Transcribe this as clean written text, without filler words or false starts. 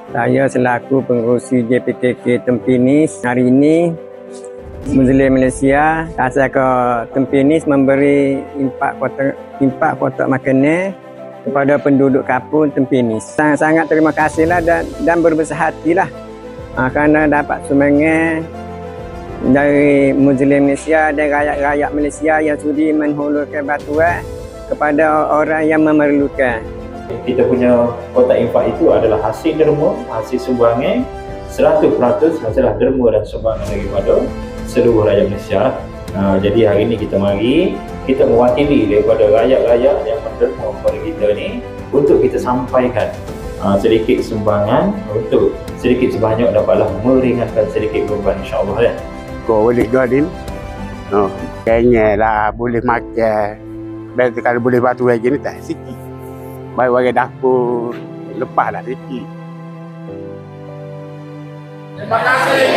Saya selaku pengerusi JPKK Tempinis hari ini, Muslim Malaysia, asal ke Tempinis memberi impak kotak makanan kepada penduduk kampung Tempinis. Sangat terima kasihlah dan berbesar hatilah kerana dapat sumbangan dari Muslim Malaysia dan rakyat-rakyat Malaysia yang sudi menghulurkan bantuan kepada orang yang memerlukan. Kita punya kotak infak itu adalah hasil derma, hasil sumbangan 100% adalah derma dan sumbangan daripada seluruh rakyat Malaysia. Jadi hari ini kita mewakili daripada rakyat-rakyat yang menderma kepada kita ni untuk kita sampaikan sedikit sumbangan untuk sedikit sebanyak dapatlah meringankan sedikit beban, insya-Allah ya. Kau boleh godin. Kayaknya lah boleh makan. Biasa kalau boleh batu lagi ni tak sikit. Baik bagi dapur, lepas lah sikit. Terima kasih.